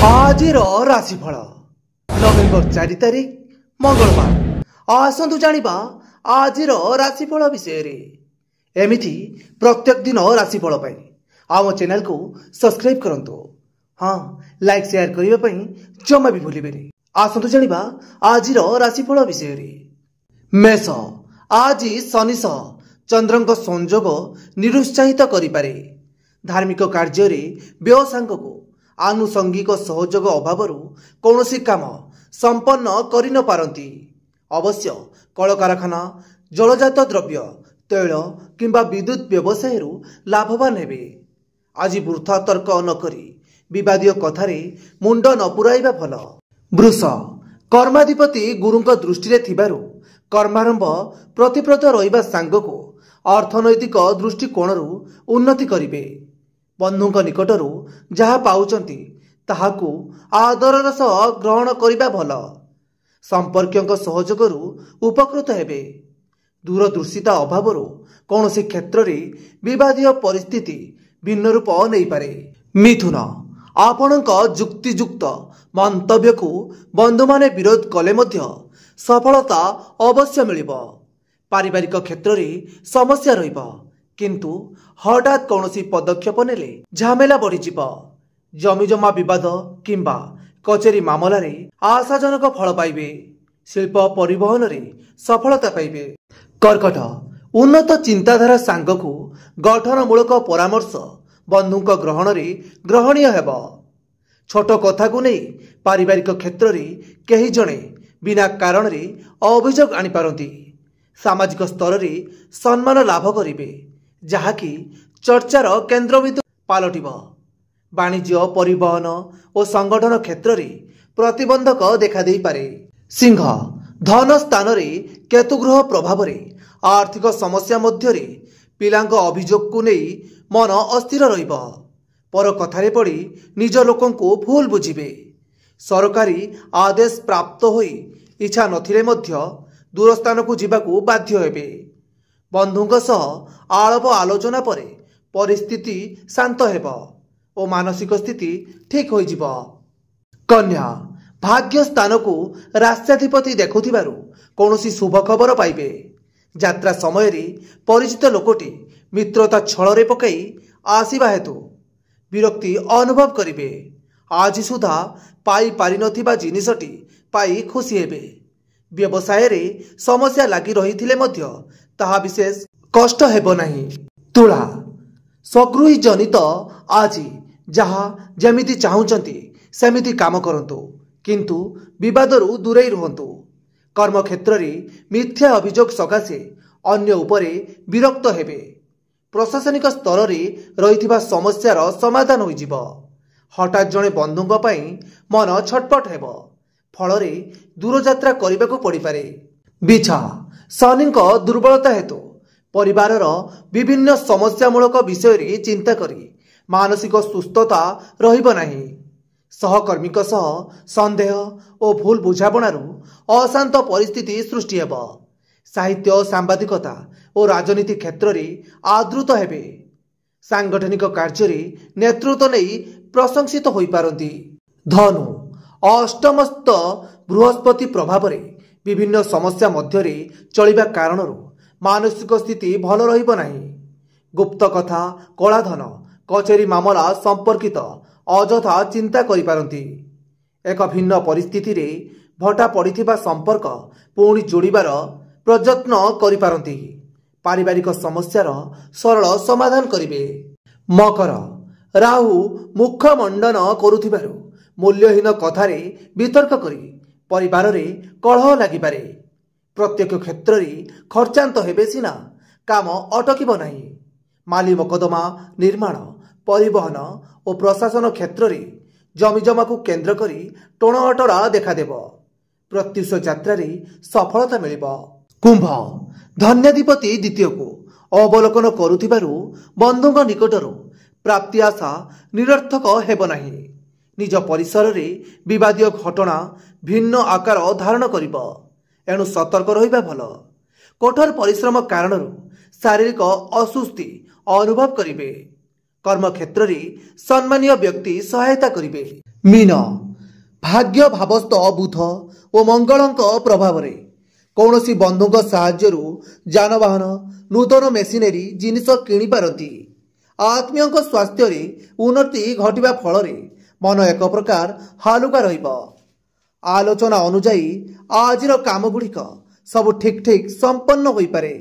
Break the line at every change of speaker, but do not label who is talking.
आजिर राशिफल नवेम्बर 4 तारिख मंगलवार। आसतु जानिबा आजिर राशिफल विषय रे। एमिथि प्रत्येक दिन राशिफल पाई आम चैनल को सब्सक्राइब करंतु। हाँ, लाइक शेयर करने पई जमा भी भूलिबेनी। आसतु जानिबा आजिर राशिफल विषय रे। मेष आज शनि सह चंद्रଙ୍କ संयोग निरुत्साहित करिपारे। धार्मिक कार्य रे व्यवसाय को आनुषंगिक सहयोग अभाव कौनसी काम संपन्न करि न पारंती। अवश्य कल कारखाना जलजात द्रव्य तैल किंबा विद्युत व्यवसाय लाभवान हेबे। आज वृथा तर्क न करी विवादीय कथारे मुंड न पुराइबा भल। वृष कर्माधिपति गुरुଙ୍କ दृष्टि थिबारु कर्मारंभ प्रतिप्रत रहिबा सांगको अर्थनैतिक दृष्टिकोण उन्नति करिवे। बंधुक निकटरू जहा पाउचंती ताहाकू आदरर सह ग्रहण करिबा भल। संपर्कक सहयोगरू उपकृत हेबे। दूरदृष्टिता अभावरू कौनसी क्षेत्र में विवादीय परिस्थिति भिन्न रूप नहीं पारे। मिथुन आपणक जुक्तियुक्त मंतव्य को बंधु माने विरोध कले मध्य सफलता अवश्य मिलिब। पारिवारिक क्षेत्र में समस्या रहिबा किंतु हठात कौनसी पदक्षेप नेले झमेला बढ़ीजिब। जमीजमा विवाद किंबा कचेरी मामला रे आशाजनक फल पाइबे। शिल्प परिवहन रे सफलता पाइबे। कर्कट उन्नत चिंताधारा सांग को गठनमूलक परामर्श बंधुक ग्रहण रे ग्रहणीय हेब। छोट कथा को नहीं पारिवारिक क्षेत्र रे कहीं जणे बिना कारण रे अभियोग आनी पारंती। सामाजिक स्तर रे सम्मान लाभ करिवे जहाँकि चर्चार केन्द्रबिंदु पालटिब। वाणिज्य परिवहन और संगठन क्षेत्र में प्रतिबंधक देखा दे पारे। सिंह धन स्थान रे केतुग्रह प्रभाव रे आर्थिक समस्या मध्य पिलांक अभियोग को नहीं मन अस्थिर रहिब। पर कथारे पड़ी निज लोकं को भूल बुझिबे। सरकारी आदेश प्राप्त होई इच्छा नथिले मध्य दूर स्थान को जीवाकू बाध्य हेबे। बंधुंक सह आलाप आलोचना परे परिस्थिति शांत हेब और मानसिक स्थिति ठीक हो जिव। कन्या भाग्य स्थान को राष्ट्राधिपति देखुथिबारु कौनसी शुभ खबर पाइबे। यात्रा समय रे परिचित लोकटी मित्रता छल पकई आसीबा हेतु विरक्ति अनुभव करिवे। आज सुधा पाई पारि नथिबा जिनिसटी पाई खुशी हेबे। व्यवसाय रे समस्या लगी रही मध्य ताहा विशेष कष्ट हेबो नहीं। तुला स्वगृही जनित आज जहा जेमिति चाहुचंती सेमिति काम करंतु किंतु विवादरू दूरे रुहंतु। कर्म क्षेत्र रे मिथ्या अभियोग सकाशे अन्य उपरे विरक्त हेबे। प्रशासनिक स्तर रे रहिथिबा समस्यार समाधान होइजिब। हठात जणे बंधुंक पई मन छटपट हेबो। फलरे दूरयात्रा करबाकू पड़ी पारे। बिछा शनिक दुर्बलता हेतु परिवारर विभिन्न समस्यामूलक विषय रे चिंता करी मानसिक सुस्थता रहिबो नाही। सहकर्मी सह संदेह और भूल बुझापणारू अशांत परिस्थिति सृष्टि हेब। साहित्य सांबादिकता और राजनीति क्षेत्र में आदृत हेबे। सांगठनिक कार्य रे नेतृत्व नहीं प्रशंसित होई पारंती। धनु अष्टमस्त बृहस्पति प्रभाव रे विभिन्न समस्या मध्य चलिबा कारण मानसिक स्थिति भल रहिबो नाही। गुप्त कथा कलाधन कचेरी मामला संपर्कित अजथा चिंता करि पारंती। एक भिन्न परिस्थिति रे भटा पड़िथिबा संपर्क पुणी जोड़िबार प्रयत्न करि पारंती। पारिवारिक समस्यार सरल समाधान करिवे। मकर राहु मुखमंडन करुथिबारु मूल्यहीन कथारे वितर्क करी परिवार रे कलह लागिपारे। प्रत्येक क्षेत्र रे खर्चांत हेबे सिना काम अटकिब नाही। माली मकदमा निर्माण परिवहन और प्रशासन क्षेत्र रे जमीजमा को केन्द्र करी टोणअटरा देखादेव। प्रत्युष यात्रा रे सफलता मिलिब। कुंभ धन्याधिपति द्वितीय को अवलोकन करुथिबारु बंधुंक निकटरू प्राप्ति आशा निरर्थक हेब नाही। निज परिसर रे विवादीय घटना भिन्न आकार धारण करिब। एणु सतर्क रहिबा भल। कठोर परिश्रम कारण शारीरिक असुस्ति अनुभव करिवे। କର୍ମକ୍ଷେତ୍ରରେ ସମ୍ମାନୀୟ ବ୍ୟକ୍ତି ସହାୟତା କରିବେ। ମୀନ ଭାଗ୍ୟ ଭାବସ୍ଥ ବୁଧ ଓ ମଙ୍ଗଳଙ୍କ ପ୍ରଭାବରେ କୌଣସି ବନ୍ଧୁଙ୍କ ସାହାଯ୍ୟରୁ ଯାନବାହନ ନୂତନ ମେସିନେରୀ ଜିନିଷ କିଣିପାରନ୍ତି। ଆତ୍ମୀୟଙ୍କ ସ୍ୱାସ୍ଥ୍ୟରେ ଉନ୍ନତି ଘଟିବା ଫଳରେ ମନ ଏକ ପ୍ରକାର ହାଲୁକା ରହିବ। ଆଲୋଚନା ଅନୁଯାୟୀ ଆଜିର କାମଗୁଡ଼ିକ ସବୁ ଠିକ୍ ସମ୍ପନ୍ନ ହୋଇପାରେ।